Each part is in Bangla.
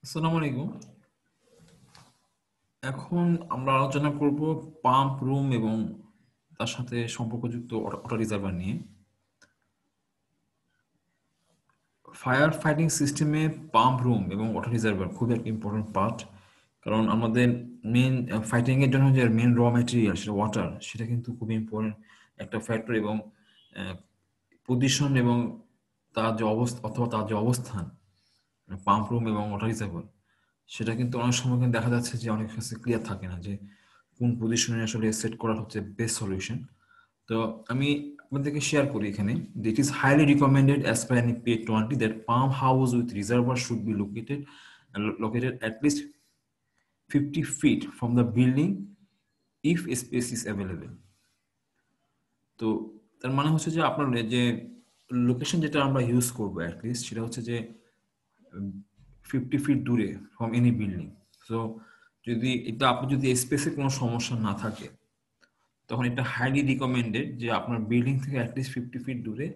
আসসালামু আলাইকুম। এখন আমরা আলোচনা করব পাম্প রুম এবং তার সাথে সম্পর্কযুক্ত অটো রিজার্ভার নিয়ে। ফায়ার ফাইটিং সিস্টেমে পাম্প রুম এবং অটো রিজার্ভার খুব একটা ইম্পর্টেন্ট পার্ট, কারণ আমাদের মেন ফাইটিং এর জন্য যে মেন র ম্যাটেরিয়াল সেটা ওয়াটার, সেটা কিন্তু খুব ইম্পর্টেন্ট একটা ফ্যাক্টর। এবং পজিশন এবং তার যে অবস্থা অথবা তার যে অবস্থান পাম্প রুম এবং ওয়াটার রিজার্ভার, সেটা কিন্তু অনেক সময় কিন্তু দেখা যাচ্ছে যে অনেক কাছে ক্লিয়ার থাকে না যে কোন পজিশনে আসলে সেট করা হচ্ছে বেস্ট সলিউশন। তো আমি আপনাদেরকে শেয়ার করি এখানে, it is highly recommended as per NEP 20 that pump house with reservoir should be located at least 50 feet from the building if space is available. তো তার মানে হচ্ছে যে আপনার যে লোকেশন যেটা আমরা ইউজ করবো অ্যাটলিস্ট সেটা হচ্ছে যে 50 ফিট দূরে ফ্রম এনি বিল্ডিং। সো যদি এটা আপনি যদি স্পেসে কোনো সমস্যা না থাকে, তখন এটা হাইলি রিকমেন্ডেড যে আপনার বিল্ডিং থেকে অ্যাটলিস্ট 50 ফিট দূরে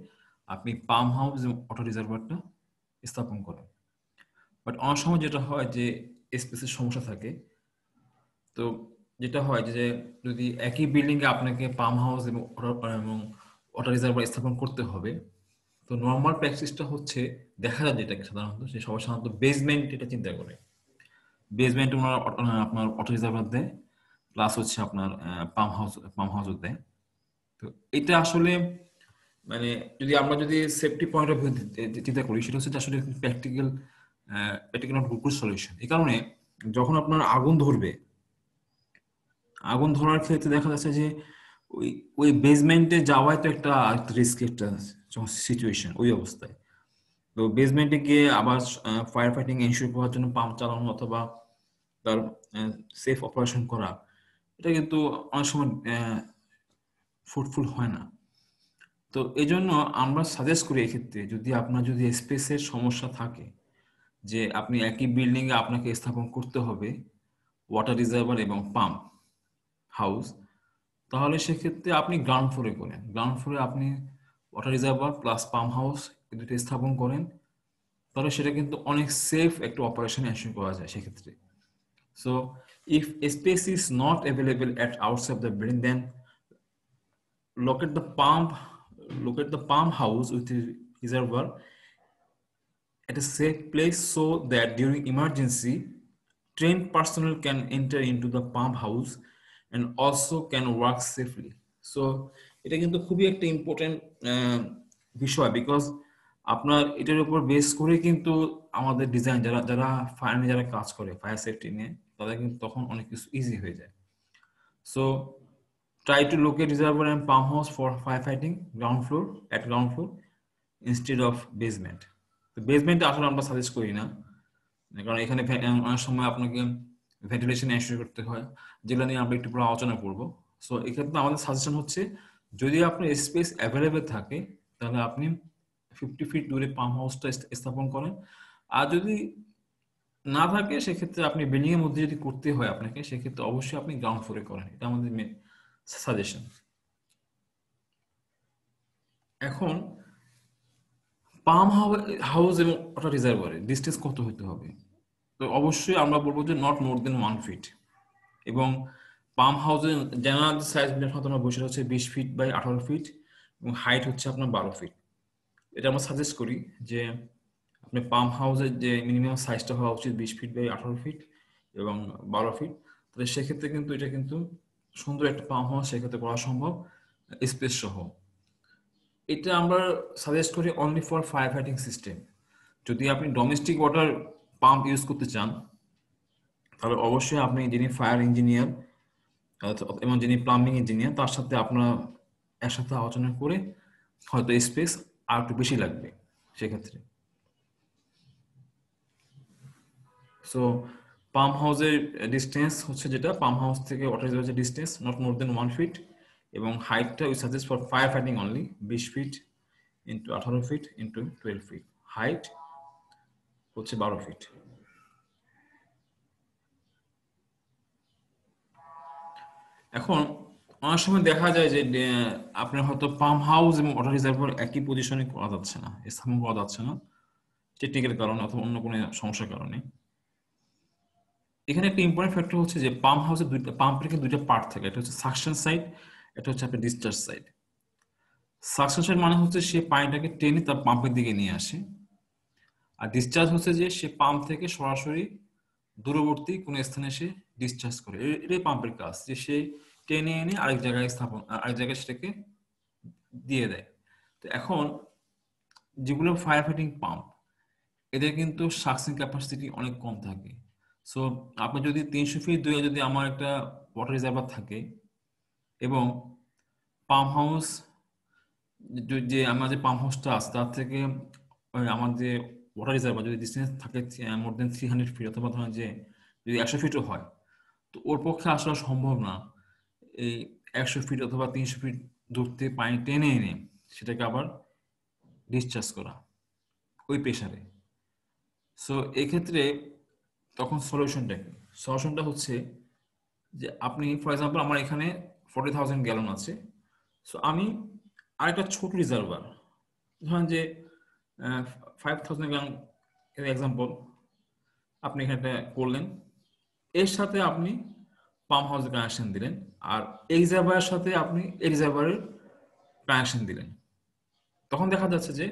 আপনি পাম্প হাউস এবং অটো রিজার্ভারটা স্থাপন করেন। বাট অনেক সময় যেটা হয় যে স্পেসের সমস্যা থাকে। তো যেটা হয় যে যদি একই বিল্ডিং এ আপনাকে পাম্প হাউস এবং অটো রিজার্ভার স্থাপন করতে হবে, তো নর্মাল প্র্যাকটিসটা হচ্ছে দেখা যায় যেটাকে সাধারণত যে সবাই সাধারণত বেসমেন্ট এটা চিন্তা করে। বেসমেন্ট আপনার অটো রিজার্ভার দেয়, প্লাস হচ্ছে আপনার পাম্প হাউস দেয়। তো এটা আসলে মানে যদি সেফটি পয়েন্ট অফ ভিউ চিন্তা করি, সেটা হচ্ছে যে আসলে প্র্যাকটিক্যাল নট গুড সলিউশন। এই কারণে যখন আপনার আগুন ধরার ক্ষেত্রে দেখা যাচ্ছে যে ওই ওই বেসমেন্টে যাওয়াই তো একটা রিস্ক, একটা সিচুয়েশন ওই অবস্থায়। তো বেসমেন্টে গিয়ে আবার ফায়ার ফাইটিং এনশিওর করার জন্য পাম্প চালানো অথবা তার সেফ অপারেশন করা, এটা কিন্তু অনেক সময় ফ্রুটফুল হয় না। তো এই জন্য আমরা সাজেস্ট করি এক্ষেত্রে, যদি স্পেসের সমস্যা থাকে, যে আপনি একই বিল্ডিং এ আপনাকে স্থাপন করতে হবে ওয়াটার রিজার্ভার এবং পাম্প হাউস, তাহলে সেক্ষেত্রে আপনি গ্রাউন্ড ফ্লোরে করেন। গ্রাউন্ড ফ্লোরে আপনি water reservoir plus pump house এই দুটো স্থাপন করেন, তাহলে সেটা কিন্তু অনেক সেফ একটা অপারেশন অ্যাসিওর করা যায় সেক্ষেত্রে। So if space is not available at outside the building, then locate the pump locate the pump house with a reservoir at a safe place so that during emergency trained personnel can enter into the pump house and also can work safely. So এটা কিন্তু খুবই একটা ইম্পর্টেন্ট বিষয়, বিকজ আপনার এটার উপর বেস করে কিন্তু আমাদের ডিজাইন যারা ফায়ার নিয়ে যারা কাজ করে ফায়ার সেফটি নিয়ে, তাদের কিন্তু তখন অনেক কিছু ইজি হয়ে যায়। So try to locate reservoir and pump house for firefighting ground floor instead of basement. তো বেসমেন্টে আসলে আমরা সাজেস্ট করি না, কারণ এখানে অনেক সময় আপনাকে ভেন্টিলেশন এনশিওর করতে হয়, যেগুলো নিয়ে আমরা একটু পরে আলোচনা করব। সো এক্ষেত্রে আমাদের সাজেশন হচ্ছে, যদি আপনার স্পেস অ্যাভেলেবেল থাকে তাহলে আপনি 50 ফিট দূরে পাম্প হাউসটা স্থাপন করেন। আর যদি না থাকে সেক্ষেত্রে আপনি বিল্ডিং এর মধ্যে যদি করতে হয় আপনাকে, সেক্ষেত্রে অবশ্যই আপনি গ্রাউন্ড ফ্লোরে করেন। এটা আমাদের সাজেশন। এখন পাম্প হাউস এবং ওটা রিজার্ভারের ডিস্টেন্স কত হতে হবে? তো অবশ্যই আমরা বলবো যে নট মোর দেন 1 ফিট। এবং পাম্প হাউসের জেনারেল সাইজ সাধারণত আমরা বসে হচ্ছে 20 ফিট বাই 18 ফিট, এবং হাইট হচ্ছে আপনার 12 ফিট। এটা আমরা সাজেস্ট করি যে আপনি পাম্প হাউসের যে মিনিমাম সাইজটা হওয়া উচিত 20 ফিট বাই 18 ফিট এবং 12 ফিট। তাহলে সেক্ষেত্রে কিন্তু এটা কিন্তু সুন্দর একটা পাম্প হাউস সেক্ষেত্রে করা সম্ভব স্পেস সহ। এটা আমরা সাজেস্ট করি only for fire fighting system. যদি আপনি ডোমেস্টিক ওয়াটার পাম্প ইউজ করতে চান, তাহলে অবশ্যই আপনি যিনি ফায়ার ইঞ্জিনিয়ার এবং যিনি প্লাম্বিং ইঞ্জিনিয়ার তার সাথে আপনার একসাথে আলোচনা করে হয়তো স্পেস আর একটু বেশি লাগবে সেক্ষেত্রে। সো পাম্প হাউসের ডিস্টেন্স হচ্ছে, যেটা পাম্প হাউস থেকে ওয়াটার রিজার্ভারের distance not more than 1 feet, এবং হাইটটা we suggest for fire fighting only 20 feet into 18 feet into 12 feet, height হচ্ছে 12 ফিট। এখন অনেক সময় দেখা যায় যে আপনার হয়তো পাম্প হাউস এবং ওয়াটার রিজার্ভার একই পজিশনে করা যাচ্ছে না, স্থাপন করা যাচ্ছে না টেকনিক্যাল কারণে অথবা অন্য কোনো সমস্যার কারণে। এখানে একটা ইম্পর্টেন্ট ফ্যাক্টর হচ্ছে যে পাম্প হাউসে পাম্পের কিন্তু দুইটা পার্ট থাকে, একটা হচ্ছে সাকশন সাইড, এটা হচ্ছে আপনার ডিসচার্জ সাইড। সাকশন সাইড মানে হচ্ছে সে পানিটাকে টেনে তার পাম্পের দিকে নিয়ে আসে, আর ডিসচার্জ হচ্ছে যে সে পাম্প থেকে সরাসরি দূরবর্তী কোনো স্থানে সে ডিসচার্জ করে। এটাই পাম্পের কাজ, যে সে টেনে এনে আরেক জায়গায় সেটাকে দিয়ে দেয়। তো এখন যেগুলো ফায়ার ফাইটিং পাম্প, এদের কিন্তু সাকশন ক্যাপাসিটি অনেক কম থাকে। সো আপনি যদি 300 ফিট দূরে যদি আমার একটা ওয়াটার রিজার্ভার থাকে এবং পাম্প হাউস, যে আমার যে পাম্প হাউসটা আছে তার থেকে আমার যে ওয়াটার রিজার্ভার যদি ডিস্টেন্স থাকে মোর দেন 300 ফিট, অথবা ধরেন যে যদি 100 ফিটও হয়, তো ওর পক্ষে আসলে সম্ভব না এই 100 ফিট অথবা 300 ফিট দূর থেকে পানি টেনে এনে সেটাকে আবার ডিসচার্জ করা ওই প্রেশারে। সো এক্ষেত্রে তখন সলিউশনটা কি? সলিউশনটা হচ্ছে যে আপনি ফর এক্সাম্পল আমার এখানে 40,000 গ্যালন আছে। সো আমি আরেকটা ছোট রিজার্ভার, ধরেন যে 5,000 গ্যালন এক্সাম্পল আপনি এখানে করলেন, এর সাথে আপনি পাম্প হাউসের কানেকশন দিলেন, আর এই রিজার্ভারের সাথে আপনি এই রিজার্ভারের কানেকশন দিলেন। তখন দেখা যাচ্ছে যে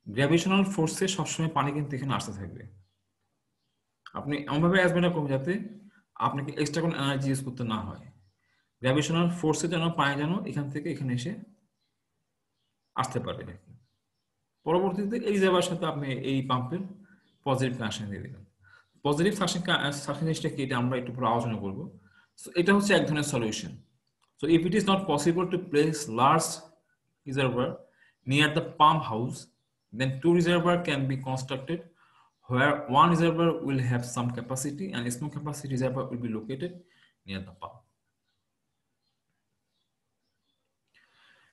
গ্র্যাভিটেশনাল ফোর্সে সবসময় পানি কিন্তু এখানে আসতে থাকবে। আপনি এমনভাবে অ্যারেঞ্জমেন্ট করবেন যাতে আপনাকে এক্সট্রা কোনো এনার্জি ইউজ করতে না হয়। গ্র্যাভিটেশনাল ফোর্সে যেন পানি যেন এখান থেকে এখানে এসে আসতে পারে। পরবর্তীতে এই রিজার্ভারের সাথে আপনি এই পাম্পের পজিটিভ কানেকশন দিয়ে দিলেন। পজিটিভ সাকশন জিনিসটা কি, এটা আমরা একটু পরে আলোচনা করবো। সো এটা হচ্ছে এক ধরনের solution. So if it is not possible to place large reservoir near the pump house, then two reservoirs can be constructed where one reservoir will have some capacity and a small capacity reservoir will be located near the pump.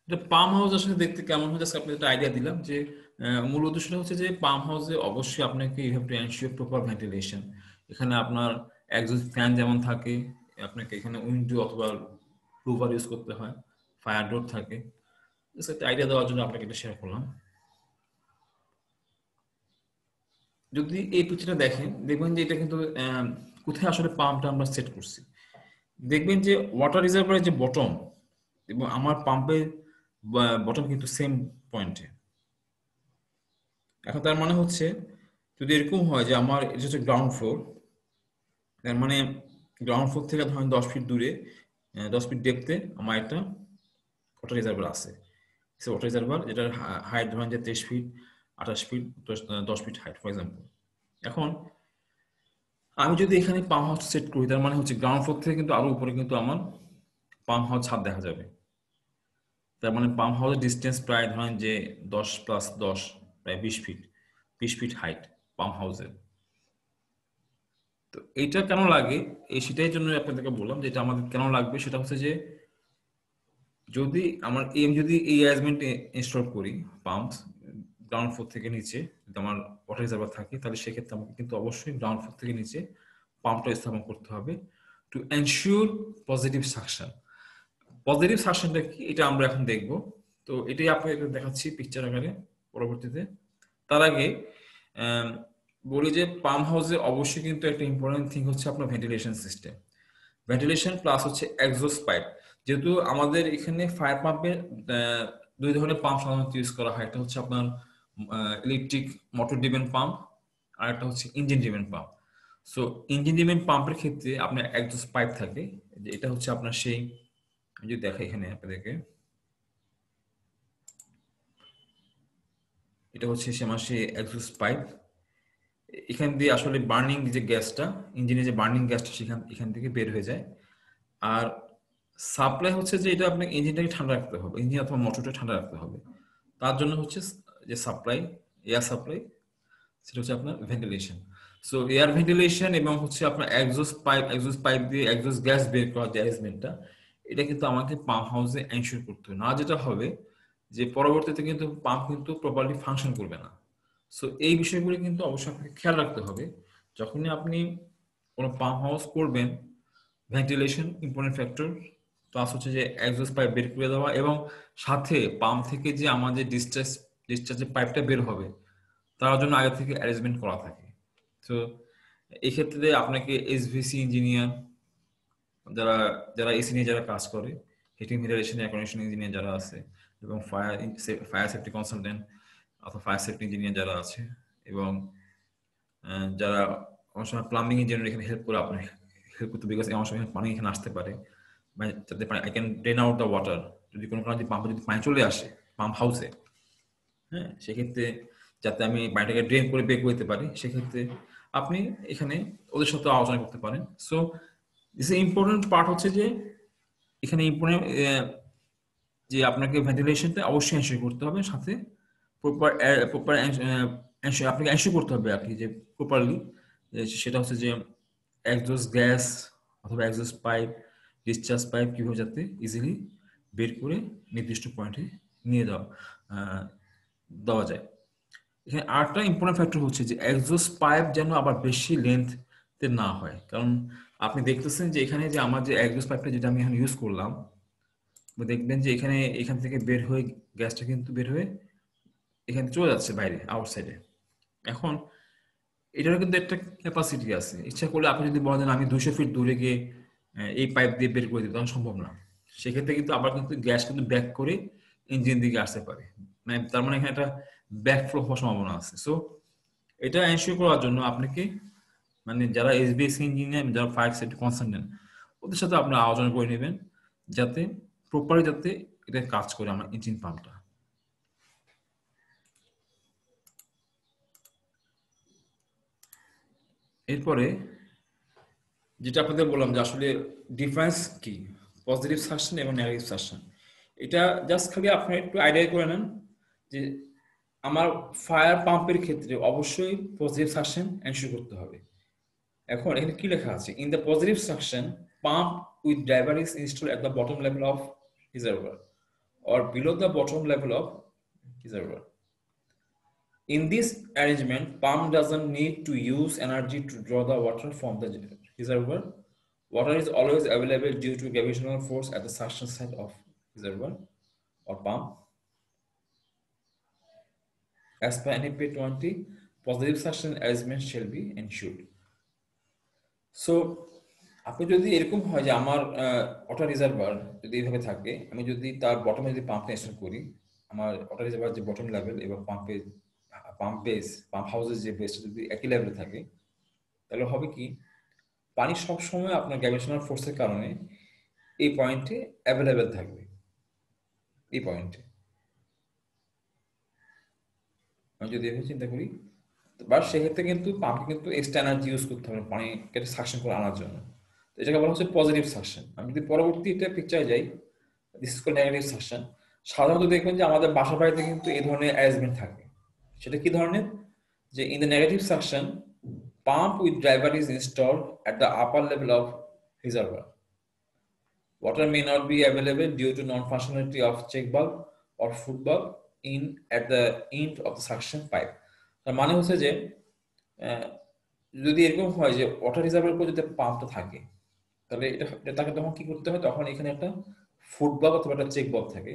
এটা পাম্প হাউস আসলে দেখতে কেমন হয় জাস্ট আপনাদের একটা আইডিয়া দিলাম, যে মূল উদ্দেশ্যটা হচ্ছে যে পাম্প হাউসে অবশ্যই আপনাকে you have to ensure proper ventilation. এখানে আপনার এক্সস্ট ফ্যান যেমন থাকে, আপনাকে এখানে উইন্ডো অথবা লুভার ইউজ করতে হয়, ফায়ার ডোর থাকে। জাস্ট একটা আইডিয়া দেওয়ার জন্য আপনাকে এটা শেয়ার করলাম। যদি এই পিকচারটা দেখেন, দেখবেন যে এটা কিন্তু কোথায় আসলে পাম্পটা আমরা সেট করছি। দেখবেন যে ওয়াটার রিজার্ভারের যে বটম এবং আমার পাম্পের বটম কিন্তু সেম পয়েন্টে। এখন তার মানে হচ্ছে যদি এরকম হয় যে আমার এটা হচ্ছে গ্রাউন্ড ফ্লোর, তার মানে গ্রাউন্ড ফ্লোর থেকে ধরেন 10 ফিট দূরে 10 ফিট ডেপথে আমার একটা ওয়াটার রিজার্ভার আছে। ওয়াটার রিজার্ভার যেটার হাইট ধরেন যে 23 feet, 28 feet, 10 feet height for example. এখন আমি যদি এখানে পাম্প হাউস সেট করি, তার মানে হচ্ছে গ্রাউন্ড ফ্লোর থেকে কিন্তু আরো উপরে কিন্তু আমার পাম্প হাউস ছাদ দেখা যাবে। তার মানে পাম্প হাউসের ডিস্টেন্স প্রায় ধরেন যে 10+10 প্রায় 20 ফিট, 20 ফিট হাইট পাম্প হাউসের। তো এইটা কেন লাগে সেটাই জন্য আপনাদেরকে বললাম যে এটা আমাদের কেন লাগবে। সেটা হচ্ছে যে যদি যদি এই অ্যারেঞ্জমেন্টে ইনস্টল করি পাম্প গ্রাউন্ড ফ্লোর থেকে নিচে, যদি আমার ওয়াটার রিজার্ভার থাকে, তাহলে সেক্ষেত্রে আমাকে কিন্তু অবশ্যই গ্রাউন্ড ফ্লোর থেকে নিচে পাম্পটা স্থাপন করতে হবে to ensure positive suction. Positive সাকশনটা কি এটা আমরা এখন দেখব। তো এটাই আপনাকে দেখাচ্ছি পিকচার আকারে পরবর্তীতে। তার আগে বলি যে পাম্প হাউসে অবশ্যই কিন্তু একটা ইম্পর্টেন্ট থিং হচ্ছে আপনার ভেন্টিলেশন সিস্টেম। ভেন্টিলেশন প্লাস হচ্ছে এক্সস্ট পাইপ। যেহেতু আমাদের এখানে ফায়ার পাম্পে দুই ধরনের পাম্প সাধারণত ইউজ করা হয়, একটা হচ্ছে আপনার ইলেকট্রিক মোটর ড্রিভেন পাম্প, আর একটা হচ্ছে engine driven pump. So engine driven পাম্পের ক্ষেত্রে আপনার এক্সস্ট পাইপ থাকে, এটা হচ্ছে আপনার সেই, আমি যদি দেখাই এখানে আপনাদেরকে, এটা হচ্ছে আমার সেই এক্সস্ট পাইপ। এখান দিয়ে আসলে বার্নিং যে গ্যাসটা, ইঞ্জিনের যে বার্নিং গ্যাসটা এখান থেকে বের হয়ে যায়। আর সাপ্লাই হচ্ছে যে এটা আপনাকে ইঞ্জিনটাকে ঠান্ডা রাখতে হবে, ইঞ্জিন অথবা মোটরটা ঠান্ডা রাখতে হবে। তার জন্য হচ্ছে যে সাপ্লাই, এয়ার সাপ্লাই, সেটা হচ্ছে আপনার ভেন্টিলেশন। সো এয়ার ভেন্টিলেশন এবং হচ্ছে আপনার এক্সস্ট পাইপ দিয়ে এক্সস্ট গ্যাস বের করার যে অ্যারেঞ্জমেন্টটা, এটা কিন্তু আমাকে পাম্প হাউসে এনশিওর করতে হবে। না যেটা হবে যে পরবর্তীতে কিন্তু পাম্প কিন্তু প্রপারলি ফাংশন করবে না। সো এই বিষয়গুলো কিন্তু অবশ্যই আপনাকে খেয়াল রাখতে হবে যখনই আপনি কোনো পাম্প হাউস করবেন। ভেন্টিলেশন ইম্পর্টেন্ট ফ্যাক্টর, প্লাস হচ্ছে যে এক্সস্ট পাইপ বের করে দেওয়া, এবং সাথে পাম্প থেকে যে আমাদের ডিসচার্জের পাইপটা বের হবে তার জন্য আগে থেকে অ্যারেঞ্জমেন্ট করা থাকে। তো এই ক্ষেত্রে আপনাকে এসভিসি ইঞ্জিনিয়ার, যারা যারা এসি নিয়ে যারা কাজ করে, heating ventilation air condition engineer যারা আছে, এবং ফায়ার সেফটি কনসালটেন্ট অথবা ফায়ার সেফটি ইঞ্জিনিয়ার যারা আছে, এবং যারা অনেক সময় প্লাম্বিং ইঞ্জিনিয়ার এখানে হেল্প করে, আপনার হেল্প করতে, বিকজ অনেক সময় পানি এখানে আসতে পারে, মানে যাতে I can drain out the water, যদি কোনো কারণে পাম্পে যদি পানি চলে আসে পাম্প হাউসে, হ্যাঁ, সেক্ষেত্রে যাতে আমি পানিটাকে ড্রেন করে বের করতে পারি, সেক্ষেত্রে আপনি এখানে ওদের সাথে আলোচনা করতে পারেন। সো দিস ইম্পর্টেন্ট পার্ট হচ্ছে যে এখানে ইম্পর্টেন্ট যে আপনাকে ভেন্টিলেশনটা অবশ্যই এনশিওর করতে হবে, সাথে প্রপার প্রপার আপনাকে এনশিওর করতে হবে আর কি, যে প্রপারলি, সেটা হচ্ছে যে এক্সজস্ট গ্যাস অথবা এক্সজস্ট পাইপ, ডিসচার্জ পাইপ কিভাবে যাতে ইজিলি বের করে নির্দিষ্ট পয়েন্টে নিয়ে দেওয়া যায়। এখানে আরেকটা ইম্পর্টেন্ট ফ্যাক্টর হচ্ছে যে এক্সজস্ট পাইপ যেন আবার বেশি লেন্থে না হয়, কারণ আপনি দেখতেছেন যে এখানে যে আমার যে এক্সজস্ট পাইপটা যেটা আমি এখন ইউজ করলাম, দেখবেন যে এখান থেকে বের হয়ে গ্যাসটা কিন্তু বের হয়ে এখানে চলে যাচ্ছে বাইরে, আউটসাইডে। এখন এটারও কিন্তু একটা ক্যাপাসিটি আছে, ইচ্ছা করলে আপনি যদি বলেন আমি 200 ফিট দূরে গিয়ে এই পাইপ দিয়ে বের করে দিই, তখন সম্ভব না। সেক্ষেত্রে কিন্তু আবার কিন্তু গ্যাস কিন্তু ব্যাক করে ইঞ্জিন দিকে আসতে পারে, মানে তার মানে এখানে একটা ব্যাক ফ্লো হওয়ার সম্ভাবনা আছে। সো এটা এনশিওর করার জন্য আপনাকে, মানে যারা এসবিএস ইঞ্জিনিয়ার, যারা ফায়ার সেফটি কনসালটেন্ট, ওদের সাথে আপনি আলোচনা করে নেবেন যাতে প্রপারলি যাতে এটা কাজ করে আমার ইঞ্জিন পাম্পটা। এরপরে যেটা আপনাদের বললাম যে আসলে ডিফারেন্স কি পজিটিভ সাকশন এবং নেগেটিভ সাকশন, এটা জাস্ট খালি আপনারা একটু আইডিয়া করে নেন যে আমার ফায়ার পাম্পের ক্ষেত্রে অবশ্যই পজিটিভ সাকশন এনশিওর করতে হবে। এখন এখানে কি লেখা আছে, in the positive suction pump with driver is install at the bottom level of reservoir or below the bottom level of reservoir. In this arrangement, pump doesn't need to use energy to draw the water from the reservoir. Water is always available due to gravitational force at the suction side of reservoir or pump. As per NEP 20, positive suction arrangement shall be ensured. So, আপনি যদি এরকম হয় যে আমার ওয়াটার রিজার্ভার যদি এইভাবে থাকে, আমি যদি তার বটমে যদি পাম্প ইনস্টল করি, আমার ওয়াটার রিজার্ভার যে বটম লেভেল এবং পাম্প হাউসের যে বেসটা যদি একই লেভেলে থাকে, তাহলে হবে কি, পানি সবসময় আপনার গ্র্যাভিটেশনাল ফোর্সের কারণে এই পয়েন্টে অ্যাভেলেবেল থাকবে, এই পয়েন্টে। আমি যদি এভাবে চিন্তা করি, বা সেক্ষেত্রে কিন্তু পাম্পকে কিন্তু এক্সট্রা এনার্জি ইউজ করতে হবে পানিকে সাকশন করে আনার জন্য। তো এটাকে বলা হচ্ছে পজিটিভ সাকশন। আমি যদি পরবর্তীতে পিকচারে যাই, this is called negative suction. সাধারণত দেখবেন যে আমাদের বাসা বাড়িতে কিন্তু এই ধরনের অ্যারেঞ্জমেন্ট থাকে। সেটা কি ধরনের, যে in the negative suction pump with driver is installed at the upper level of reservoir. Water may not be available due to non-functionality of check valve or foot valve at the end of the suction pipe. তার মানে হচ্ছে যে যদি এরকম হয় যে ওয়াটার রিজার্ভারের উপর যদি পাম্পটা থাকে, তাহলে এটা তাকে তখন কি করতে হয়, তখন এখানে একটা ফুট বাল্ব অথবা একটা চেক বাল্ব থাকে,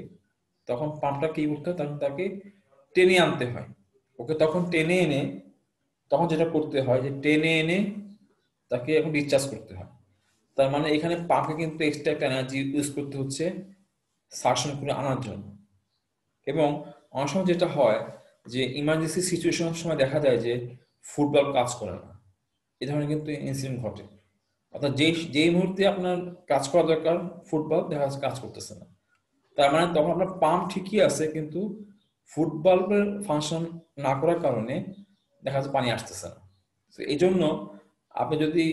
তখন পাম্পটা কি করতে হয়, তখন তাকে টেনে আনতে হয়। ওকে তখন টেনে এনে, তখন যেটা করতে হয় যে টেনে এনে তাকে এখন ডিসচার্জ করতে হয়। তার মানে এখানে পাম্পকে কিন্তু এক্সট্রা একটা এনার্জি ইউজ করতে হচ্ছে সাকশন করে আনার জন্য। এবং অনেক সময় যেটা হয় যে ইমার্জেন্সি সিচুয়েশনের সময় দেখা যায় যে ফুটবল কাজ করে না, এই ধরনের কিন্তু ইনসিডেন্ট ঘটে। অর্থাৎ যেই মুহূর্তে আপনার কাজ করা দরকার ফুটবল দেখা যাচ্ছে কাজ করতেছে না, তার মানে তখন আপনার পাম্প ঠিকই আছে, কিন্তু ফুটবলের ফাংশন না করার কারণে দেখা যাচ্ছে পানি আসতেছে না। তো এই জন্য আপনি যদি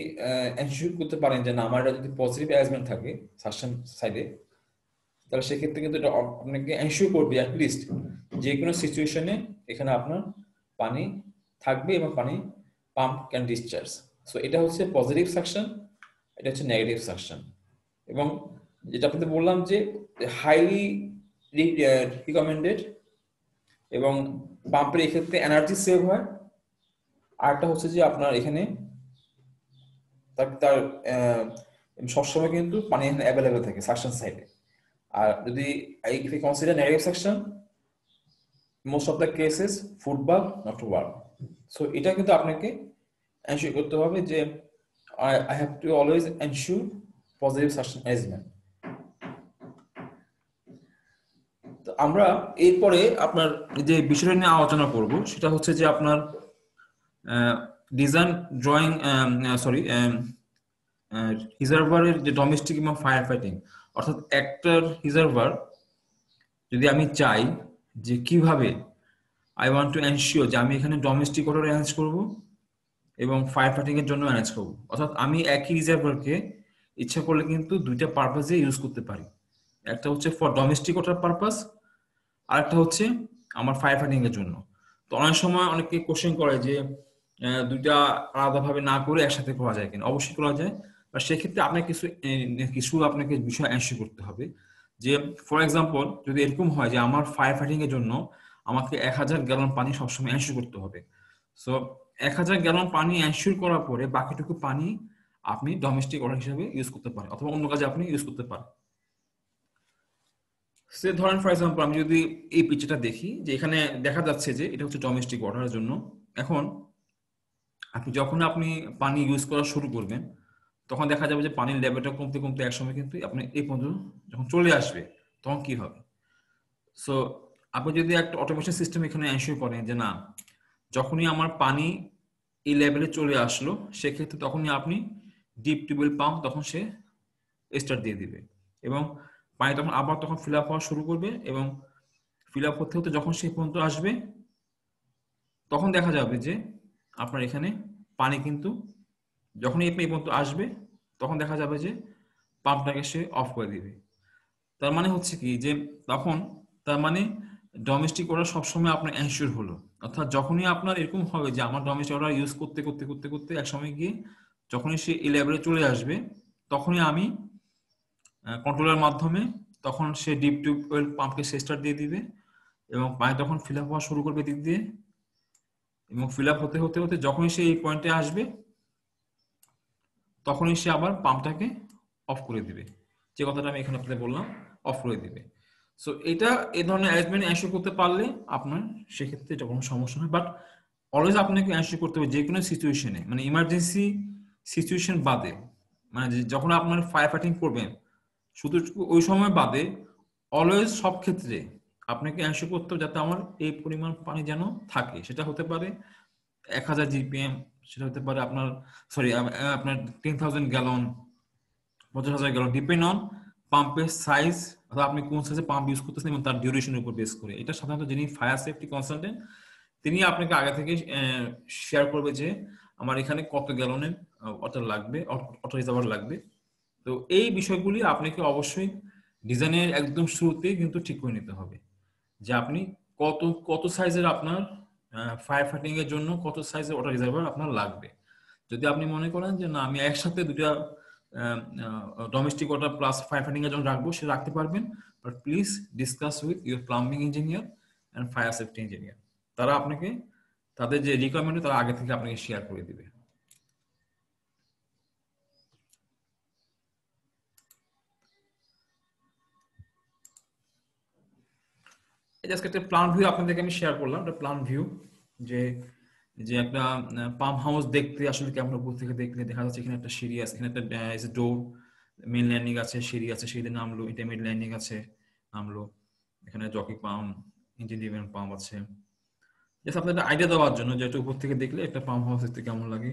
এনশিওর করতে পারেন যে না আমার এটা যদি পজিটিভ অ্যারেঞ্জমেন্ট থাকে সাকশন সাইডে, তাহলে সেক্ষেত্রে কিন্তু এটা আপনাকে এনশিওর করবে অ্যাটলিস্ট যে কোনো সিচুয়েশনে এখানে আপনার পানি থাকবে এবং পানি পাম্প ক্যান ডিসচার্জ। সো এটা হচ্ছে পজিটিভ সাকশন, এটা হচ্ছে নেগেটিভ সাকশন। এবং যেটা আপনাদের বললাম যে হাইলি রিকমেন্ডেড, এবং পাম্পের এক্ষেত্রে এনার্জি সেভ হয়। আরেকটা হচ্ছে যে আপনার এখানে তার সবসময় কিন্তু পানি এখানে অ্যাভেলেবেল থাকে সাকশন সাইডে। আর যদি if we consider negative section, most of the cases foot valve not to valve. So এটা কিন্তু আপনাকে এনশিওর করতে হবে যে I have to always ensure positive suction arrangement. তো আমরা এরপরে আপনার যে বিষয়টা নিয়ে আলোচনা করব সেটা হচ্ছে যে আপনার ডিজাইন ড্রয়িং সরি রিজার্ভারের যে ডোমেস্টিক এবং ফায়ার ফাইটিং, অর্থাৎ একটার রিজার্ভার যদি আমি চাই যে কিভাবে আই ওয়ান্ট টু এনশিওর যে আমি এখানে ডোমেস্টিক ওয়াটার অ্যারেঞ্জ করব এবং ফায়ার ফাইটিং এর জন্য অ্যারেঞ্জ করব, অর্থাৎ আমি একই রিজার্ভারকে ইচ্ছা করলে কিন্তু দুইটা পারপাসে ইউজ করতে পারি। একটা হচ্ছে ফর ডোমেস্টিক ওয়াটার পারপাস, আর একটা হচ্ছে আমার ফায়ার ফাইটিং এর জন্য। তো অনেক সময় অনেকে কোশ্চেন করে যে দুইটা আলাদাভাবে না করে একসাথে করা যায় কিনা। অবশ্যই করা যায়, বা সেক্ষেত্রে আপনাকে কিছু আপনাকে বিষয় অ্যানসার করতে হবে। যে ফর এক্সাম্পল যদি এরকম হয় যে আমার ফায়ার ফাইটিং এর জন্য আমাকে 1000 গ্যালন পানি সবসময় অ্যানসার করতে হবে, সো 1000 গ্যালন পানি অ্যানসার করার পরে বাকিটুকু পানি আপনি ডোমেস্টিক ওয়াটার হিসেবে ইউজ করতে পারেন অথবা অন্য কাজে আপনি ইউজ করতে পারেন। সে ধরেন ফর এক্সাম্পল আমি যদি এই পিকচারটা দেখি যে এখানে দেখা যাচ্ছে যে এটা হচ্ছে ডোমেস্টিক ওয়াটারের জন্য। এখন আপনি পানি ইউজ করা শুরু করবেন তখন দেখা যাবে যে পানির লেভেলটা কমতে কমতে একসময় কিন্তু আপনি এই পর্যন্ত যখন চলে আসবে তখন কি হবে। সো আপনি যদি একটা অটোমেশন সিস্টেম এখানে এনশিওর করেন যে না, যখনই আমার পানি এই লেভেলে চলে আসলো সেক্ষেত্রে তখনই আপনি ডিপ টিউবওয়েল পাম্প তখন সে স্টার্ট দিয়ে দিবে এবং পানি তখন আবার তখন ফিল আপ হওয়া শুরু করবে এবং ফিল আপ হতে হতে যখন সেই পর্যন্ত আসবে তখন দেখা যাবে যে আপনার এখানে পানি কিন্তু যখনই আপনি এই পর্যন্ত আসবে তখন দেখা যাবে যে পাম্পটাকে সে অফ করে দিবে। তার মানে হচ্ছে কি যে তখন তার মানে ডোমেস্টিক ওয়াটার সবসময় আপনার এনশিওর হলো, অর্থাৎ যখনই আপনার এরকম হবে যে আমার ডোমেস্টিক ওয়াটার ইউজ করতে করতে করতে করতে এক সময় গিয়ে যখনই সে এই লেভেলে চলে আসবে তখনই আমি কন্ট্রোলের মাধ্যমে তখন সে ডিপ টিউবওয়েল পাম্পকে সে স্টার্ট দিয়ে দিবে এবং পানি তখন ফিল আপ হওয়া শুরু করবে দিক দিয়ে এবং ফিল আপ হতে হতে হতে যখনই সে এই পয়েন্টে আসবে তখনই সে আবার পাম্পটাকে অফ করে দিবে, যে কথাটা আমি এখানে আপনাদের বললাম, অফ করে দিবে। সো এটা এই ধরনের অ্যারেঞ্জমেন্ট এনশিওর করতে পারলে আপনার সেক্ষেত্রে এটা কোনো সমস্যা নয়। বাট অলওয়েজ আপনাকে এনশিওর করতে হবে যে কোনো সিচুয়েশনে, মানে ইমার্জেন্সি সিচুয়েশন বাদে, মানে যখন আপনার ফায়ার ফাইটিং করবেন শুধু ওই সময় বাদে অলওয়েজ সব ক্ষেত্রে আপনাকে এনশিওর করতে হবে যাতে আমার এই পরিমাণ পানি যেন থাকে। সেটা হতে পারে 1000 জিপিএম, সেটা হতে পারে আপনার আপনার 10,000 গ্যালন, 50,000 গ্যালন, ডিপেন্ড অন পাম্পের সাইজ অথবা আপনি কোন সাইজে পাম্প ইউজ করতেছেন এবং তার ডিউরেশনের উপর বেস করে। এটা সাধারণত যিনি ফায়ার সেফটি কনসালটেন্ট তিনি আপনাকে আগে থেকে শেয়ার করবে যে আমার এখানে কত গ্যালনের ওয়াটার লাগবে, ওয়াটার রিজার্ভার লাগবে। তো এই বিষয়গুলি আপনাকে অবশ্যই ডিজাইনের একদম শুরুতেই কিন্তু ঠিক করে নিতে হবে যে আপনি কত কত সাইজের আপনার ফায়ার ফাইটিং এর জন্য কত সাইজের ওয়াটার রিজার্ভার আপনার লাগবে। যদি আপনি মনে করেন যে না আমি একসাথে দুটা domestic water plus fire fighting এর জন্য রাখবো, সে রাখতে পারবেন, but please discuss with your plumbing engineer and fire safety engineer. তারা আপনাকে তাদের যে রিকোয়ারমেন্ট তারা আগে থেকে আপনাকে শেয়ার করে দিবে। জাস্ট একটা প্ল্যান ভিউ আপনাদেরকে আমি শেয়ার করলাম, একটা প্ল্যান ভিউ যে যে একটা পাম্প হাউস দেখতে আসলে কেমন উপর থেকে দেখলে দেখা যাচ্ছে এখানে একটা সিঁড়ি আছে, এখানে একটা ডোর, মেন ল্যান্ডিং আছে, সিঁড়ি আছে, সিঁড়িতে নামলো, ইন্টারমিডিয়েট ল্যান্ডিং আছে, নামলো, এখানে jockey pump, engine driven pump আছে। জাস্ট আপনাদের আইডিয়া দেওয়ার জন্য যে একটা উপর থেকে দেখলে একটা পাম্প হাউস দেখতে কেমন লাগে।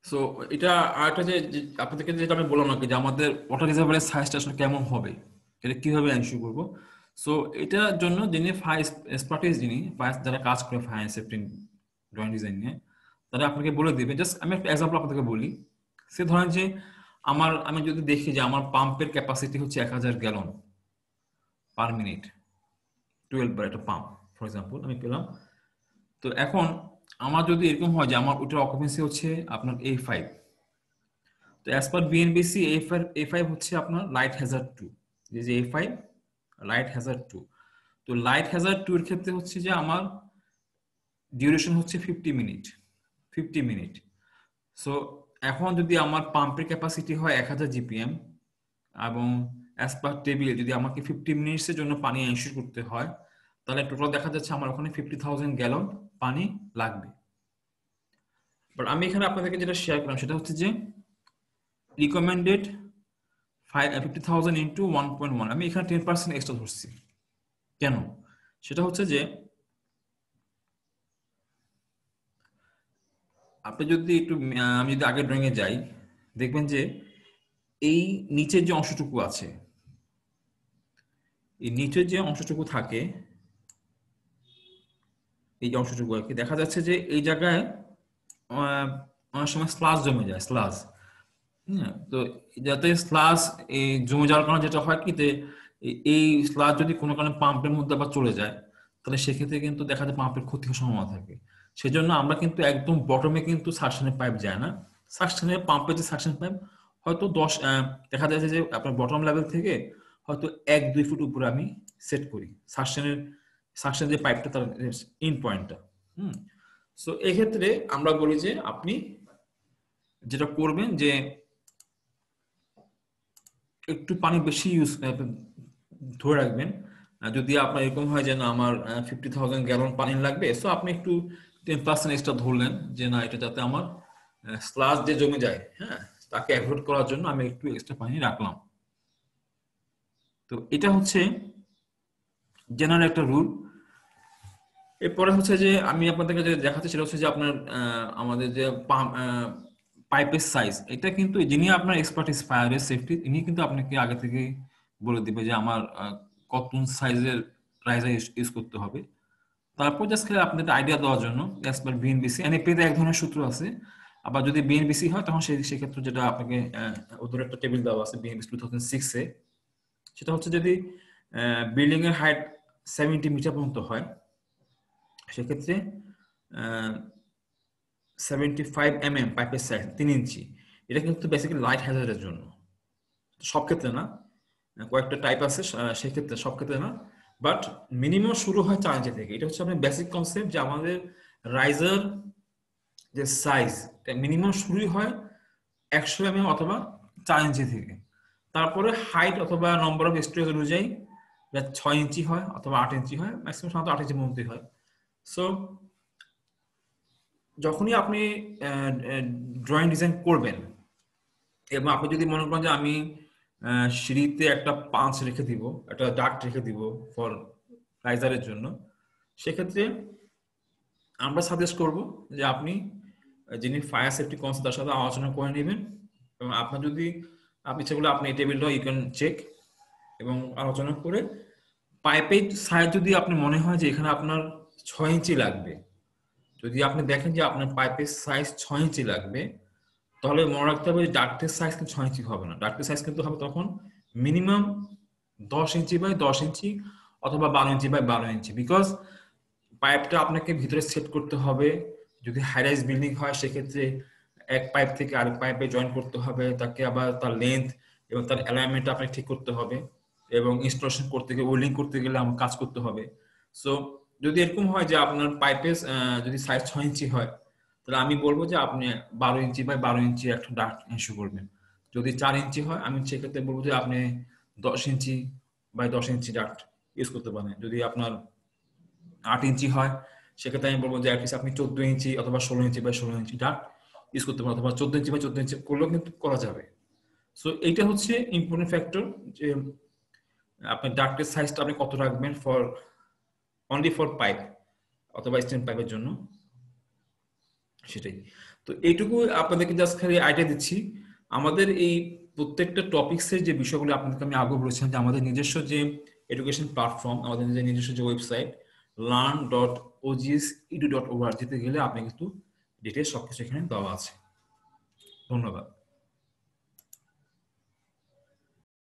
সো এটা আরেকটা যে আপনাদেরকে যেটা আমি বললাম নাকি যে আমাদের ওয়াটার রিজার্ভারের সাইজটা আসলে কেমন হবে, এটা কিভাবে এনশিওর করবো। সো এটার জন্য যিনি ফায়ার এক্সপার্টিস, যিনি যারা কাজ করে ফায়ার সেফটি ড্রয়িং ডিজাইন নিয়ে, তারা আপনাকে বলে দিবে। জাস্ট আমি একটা এক্সাম্পল আপনাদেরকে বলি। সে ধরেন যে আমি যদি দেখি যে আমার পাম্পের ক্যাপাসিটি হচ্ছে 1000 গ্যালন পার মিনিট, 12 বার একটা পাম্প ফর এক্সাম্পল আমি পেলাম। তো এখন আমার যদি এরকম হয় যে আমার ওটার অকুপেন্সি হচ্ছে আপনার A5, তো অ্যাজ পার বিএনবিসি A5 হচ্ছে আপনার লাইট হ্যাজার্ড 2, যে A5 লাইট হ্যাজার্ড 2। তো লাইট হ্যাজার্ড 2 এর ক্ষেত্রে হচ্ছে যে আমার ডিউরেশন হচ্ছে 50 মিনিট। সো এখন যদি আমার পাম্পের ক্যাপাসিটি হয় 1000 জিপিএম এবং অ্যাজ পার টেবিল যদি আমাকে 50 মিনিটসের জন্য পানি এনশিওর করতে হয়, তাহলে টোটাল দেখা যাচ্ছে আমার ওখানে 50,000 গ্যালন পানি লাগবে। বাট আমি এখানে আপনাদেরকে যেটা শেয়ার করলাম সেটা হচ্ছে যে রিকমেন্ডেড 50,000 ইন্টু 1.1, আমি এখানে 10% এক্সট্রা ধরছি। কেন? সেটা হচ্ছে যে আপনি যদি একটু আমি যদি আগের ড্রয়িং এ যাই, দেখবেন যে এই নিচের যে অংশটুকু আছে, এই নিচের যে অংশটুকু থাকে, এই যে অংশটুকু আর কি, দেখা যাচ্ছে যে এই জায়গায় অনেক সময় স্লাজ জমে যায়, স্লাজ। হ্যাঁ, তো যাতে স্লাজ এই জমে যাওয়ার কারণে যেটা হয় কি যে এই স্লাজ যদি কোনো কারণে পাম্পের মধ্যে আবার চলে যায়, তাহলে সেক্ষেত্রে কিন্তু দেখা যায় পাম্পের ক্ষতি হওয়ার সম্ভাবনা থাকে। সেজন্য আমরা কিন্তু একদম বটমে কিন্তু সাকশনের পাইপ যায় না। সাকশনের পাম্পের যে সাকশন পাইপ হয়তো দেখা যাচ্ছে যে আপনার বটম লেভেল থেকে হয়তো 1-2 ফুট উপরে আমি সেট করি সাকশন যে পাইপটা, তার ইন পয়েন্টটা। সো এক্ষেত্রে আমরা বলি যে আপনি যেটা করবেন যে একটু পানি বেশি ধরে রাখবেন। যদি আপনার এরকম হয় যে না আমার 50,000 গ্যালন পানি লাগবে, সো আপনি একটু 10% এক্সট্রা ধরলেন যে না এটা যাতে আমার স্লাজ যে জমে যায়, হ্যাঁ, তাকে অ্যাভয়েড করার জন্য আমি একটু এক্সট্রা পানি রাখলাম। তো এটা হচ্ছে জেনারেল একটা রুল। এরপরে হচ্ছে যে আমি আপনাদেরকে যে দেখাচ্ছি সেটা হচ্ছে যে আপনার আমাদের যে পাইপের সাইজ, এটা কিন্তু যিনি আপনার এক্সপার্টিস ফায়ারের সেফটি, ইনি কিন্তু আপনাকে আগে থেকে বলে দিবে যে আমার কত সাইজের রাইজার ইউজ করতে হবে। তারপর জাস্ট খালি আপনাদের আইডিয়া দেওয়ার জন্য অ্যাজ পার বিএনবিসি, এনএপিতে এক ধরনের সূত্র আছে। আবার যদি বিএনবিসি হয় তখন সেক্ষেত্রে যেটা আপনাকে ওদের একটা টেবিল দেওয়া আছে বিএনবিসি 2006-এ, সেটা হচ্ছে যদি বিল্ডিং এর হাইট 70 মিটার পর্যন্ত হয়, সেক্ষেত্রে 75 পাইপের সাইজ 3 ইঞ্চি, এটা কিন্তু বেসিক্যালি লাইট হ্যাজার্ডের জন্য। সব ক্ষেত্রে না, কয়েকটা টাইপ আছে সেক্ষেত্রে, সব ক্ষেত্রে না, বাট মিনিমাম শুরু হয় 4 ইঞ্চি থেকে। এটা হচ্ছে আপনার বেসিক কনসেপ্ট যে আমাদের রাইজার যে সাইজ মিনিমাম শুরুই হয় 100 অথবা 4 ইঞ্চি থেকে। তারপরে হাইট অথবা নম্বর অফ স্টোরেজ অনুযায়ী 6 ইঞ্চি হয় অথবা 8 ইঞ্চি হয়, ম্যাক্সিমাম সাধারণত 8 ইঞ্চির মধ্যেই হয়। সো যখনই আপনি ড্রয়িং ডিজাইন করবেন এবং আপনি যদি মনে করেন যে আমি সিঁড়িতে একটা পাঁচ রেখে দিব, একটা ডাক্ট রেখে দিব ফর রাইজারের জন্য, সেক্ষেত্রে আমরা সাজেস্ট করব যে আপনি যিনি ফায়ার সেফটি কনসার্ন তার সাথে আলোচনা করে নেবেন, এবং আপনার যদি আপনি সেগুলো আপনি টেবিলটা ইউ ক্যান চেক এবং আলোচনা করে পাইপের সাইজ যদি আপনি মনে হয় যে এখানে আপনার 6 ইঞ্চি লাগবে, যদি আপনি দেখেন যে আপনার পাইপের সাইজ 6 ইঞ্চি লাগবে, তাহলে মনে রাখতে হবে যে ডাক্টের সাইজ কিন্তু 6 ইঞ্চি হবে না, ডাক্টের সাইজ কিন্তু হবে তখন মিনিমাম 10 ইঞ্চি বাই 10 ইঞ্চি অথবা 12 ইঞ্চি বাই 12 ইঞ্চি, বিকজ পাইপটা আপনাকে ভিতরে সেট করতে হবে। যদি হাই রাইজ বিল্ডিং হয় সেক্ষেত্রে এক পাইপ থেকে আরেক পাইপে জয়েন করতে হবে, তাকে আবার তার লেন্থ এবং তার অ্যালাইনমেন্ট আপনাকে ঠিক করতে হবে, এবং ইনস্টলেশন করতে গেলে ওয়েল্ডিং করতে গেলে আমার কাজ করতে হবে। সো যদি এরকম হয় যে আপনার পাইপের যদি সাইজ 6 ইঞ্চি হয়, তাহলে আমি বলবো যে আপনি 12 ইঞ্চি বাই 12 ইঞ্চি একটা ডাক্ট ইস্যু করবেন। যদি 4 ইঞ্চি হয় আমি সেক্ষেত্রে বলবো যে আপনি 10 inch by 10 inch duct use করতে পারেন। যদি আপনার 8 ইঞ্চি হয় সেক্ষেত্রে আমি বলবো যে অ্যাটলিস্ট আপনি 14 ইঞ্চি অথবা 16 inch by 16 inch duct use করতে পারেন, অথবা 14 ইঞ্চি বাই 14 ইঞ্চি করলেও কিন্তু করা যাবে। সো এইটা হচ্ছে ইম্পর্টেন্ট ফ্যাক্টর যে আপনার ডাক্টের সাইজটা আপনি কত রাখবেন ফর অনলি ফর পাইপ অথবা স্টেন পাইপের জন্য, সেটাই। তো এইটুকু আপনাদেরকে জাস্ট খালি আইডিয়া দিচ্ছি। আমাদের এই প্রত্যেকটা টপিক্সের যে বিষয়গুলো আপনাদেরকে আমি আগে বলেছিলাম যে আমাদের নিজস্ব যে এডুকেশন প্ল্যাটফর্ম, আমাদের নিজস্ব যে ওয়েবসাইট learn.ogsedu.org তে গেলে আপনি কিন্তু ডিটেইলস সবকিছু এখানে দেওয়া আছে। ধন্যবাদ।